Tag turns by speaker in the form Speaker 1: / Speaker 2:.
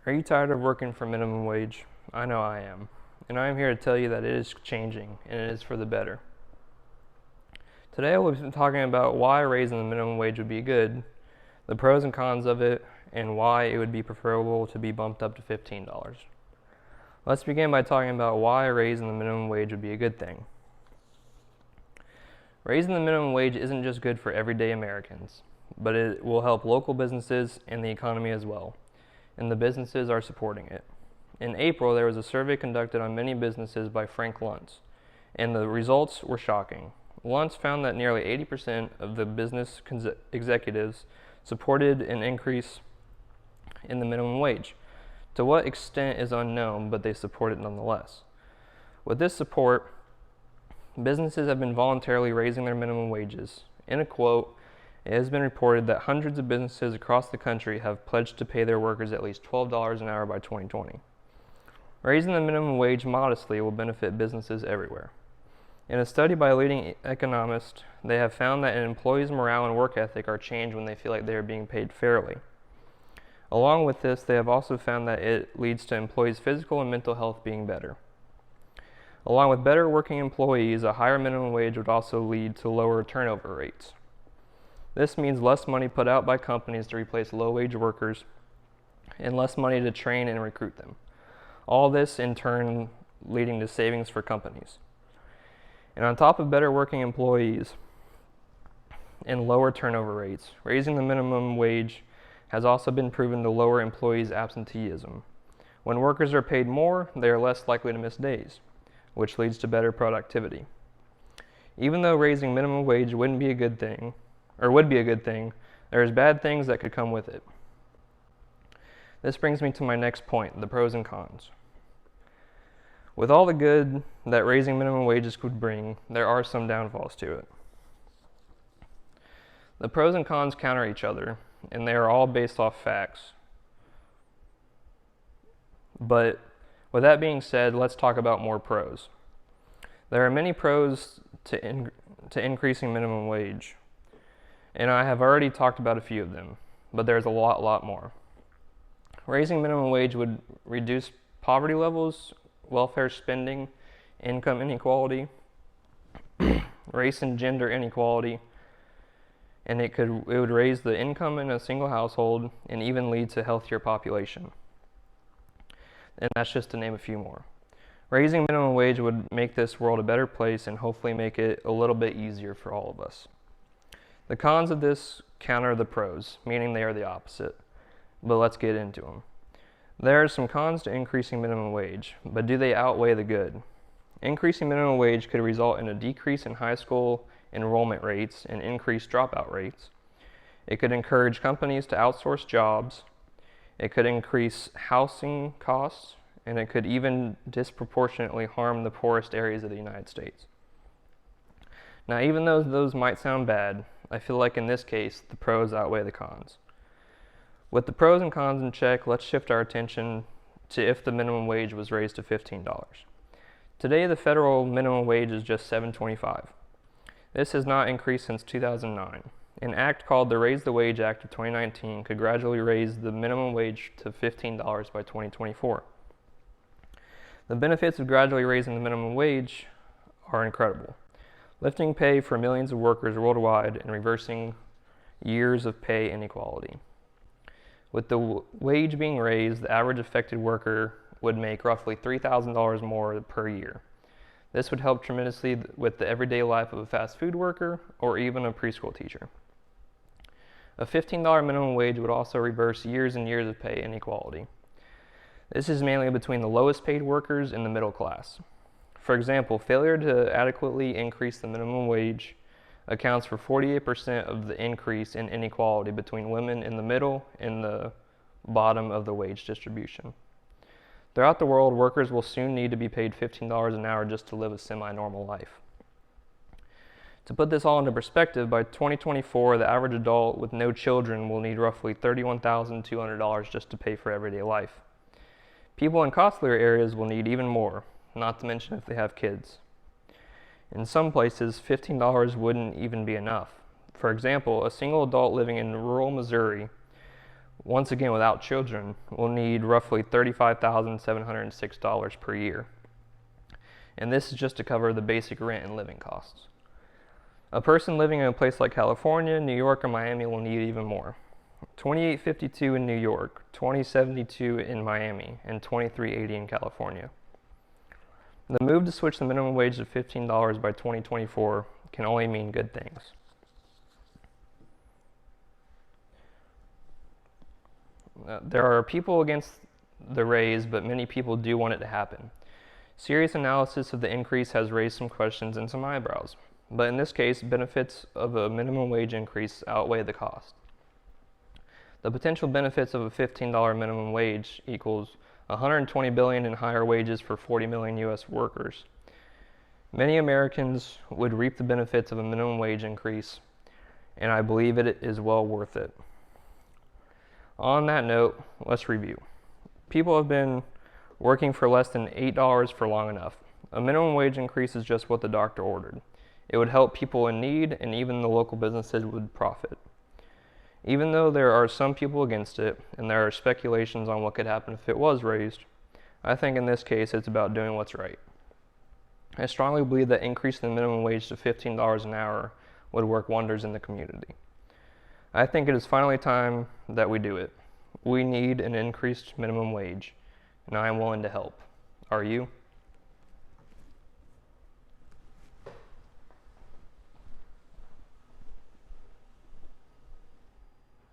Speaker 1: Are you tired of working for minimum wage? I know I am. And I am here to tell you that it is changing, and it is for the better. Today I will be talking about why raising the minimum wage would be good, the pros and cons of it, and why it would be preferable to be bumped up to $15. Let's begin by talking about why raising the minimum wage would be a good thing. Raising the minimum wage isn't just good for everyday Americans, but it will help local businesses and the economy as well, and the businesses are supporting it. In April, there was a survey conducted on many businesses by Frank Luntz, and the results were shocking. Luntz found that nearly 80% of the business executives supported an increase in the minimum wage. To what extent is unknown, but they support it nonetheless. With this support, businesses have been voluntarily raising their minimum wages. In a quote, it has been reported that hundreds of businesses across the country have pledged to pay their workers at least $12 an hour by 2020. Raising the minimum wage modestly will benefit businesses everywhere. In a study by a leading economist, they have found that an employee's morale and work ethic are changed when they feel like they are being paid fairly. Along with this, they have also found that it leads to employees' physical and mental health being better. Along with better working employees, a higher minimum wage would also lead to lower turnover rates. This means less money put out by companies to replace low-wage workers and less money to train and recruit them. All this, in turn, leading to savings for companies. And on top of better working employees and lower turnover rates, raising the minimum wage has also been proven to lower employees' absenteeism. When workers are paid more, they are less likely to miss days, which leads to better productivity. Even though raising minimum wage would be a good thing, there's bad things that could come with it. This brings me to my next point, the pros and cons. With all the good that raising minimum wages could bring, there are some downfalls to it. The pros and cons counter each other, and they are all based off facts. But with that being said, let's talk about more pros. There are many pros to increasing minimum wage, and I have already talked about a few of them, but there's a lot more. Raising minimum wage would reduce poverty levels, welfare spending, income inequality, race and gender inequality, and it would raise the income in a single household and even lead to a healthier population. And that's just to name a few more. Raising minimum wage would make this world a better place and hopefully make it a little bit easier for all of us. The cons of this counter the pros, meaning they are the opposite. But let's get into them. There are some cons to increasing minimum wage, but do they outweigh the good? Increasing minimum wage could result in a decrease in high school enrollment rates and increased dropout rates. It could encourage companies to outsource jobs. It could increase housing costs, and it could even disproportionately harm the poorest areas of the United States. Now, even though those might sound bad, I feel like in this case, the pros outweigh the cons. With the pros and cons in check, let's shift our attention to if the minimum wage was raised to $15. Today, the federal minimum wage is just $7.25. This has not increased since 2009. An act called the Raise the Wage Act of 2019 could gradually raise the minimum wage to $15 by 2024. The benefits of gradually raising the minimum wage are incredible, lifting pay for millions of workers worldwide and reversing years of pay inequality. With the wage being raised, the average affected worker would make roughly $3,000 more per year. This would help tremendously with the everyday life of a fast food worker or even a preschool teacher. A $15 minimum wage would also reverse years and years of pay inequality. This is mainly between the lowest paid workers and the middle class. For example, failure to adequately increase the minimum wage accounts for 48% of the increase in inequality between women in the middle and the bottom of the wage distribution. Throughout the world, workers will soon need to be paid $15 an hour just to live a semi-normal life. To put this all into perspective, by 2024, the average adult with no children will need roughly $31,200 just to pay for everyday life. People in costlier areas will need even more, not to mention if they have kids. In some places, $15 wouldn't even be enough. For example, a single adult living in rural Missouri once again without children, will need roughly $35,706 per year. And this is just to cover the basic rent and living costs. A person living in a place like California, New York, or Miami will need even more. $2,852 in New York, $2,072 in Miami, and $2,380 in California. The move to switch the minimum wage to $15 by 2024 can only mean good things. There are people against the raise, but many people do want it to happen. Serious analysis of the increase has raised some questions and some eyebrows, but in this case, benefits of a minimum wage increase outweigh the cost. The potential benefits of a $15 minimum wage equals $120 billion in higher wages for 40 million U.S. workers. Many Americans would reap the benefits of a minimum wage increase, and I believe it is well worth it. On that note, let's review. People have been working for less than $8 for long enough. A minimum wage increase is just what the doctor ordered. It would help people in need, and even the local businesses would profit. Even though there are some people against it, and there are speculations on what could happen if it was raised, I think in this case it's about doing what's right. I strongly believe that increasing the minimum wage to $15 an hour would work wonders in the community. I think it is finally time that we do it. We need an increased minimum wage, and I am willing to help. Are you?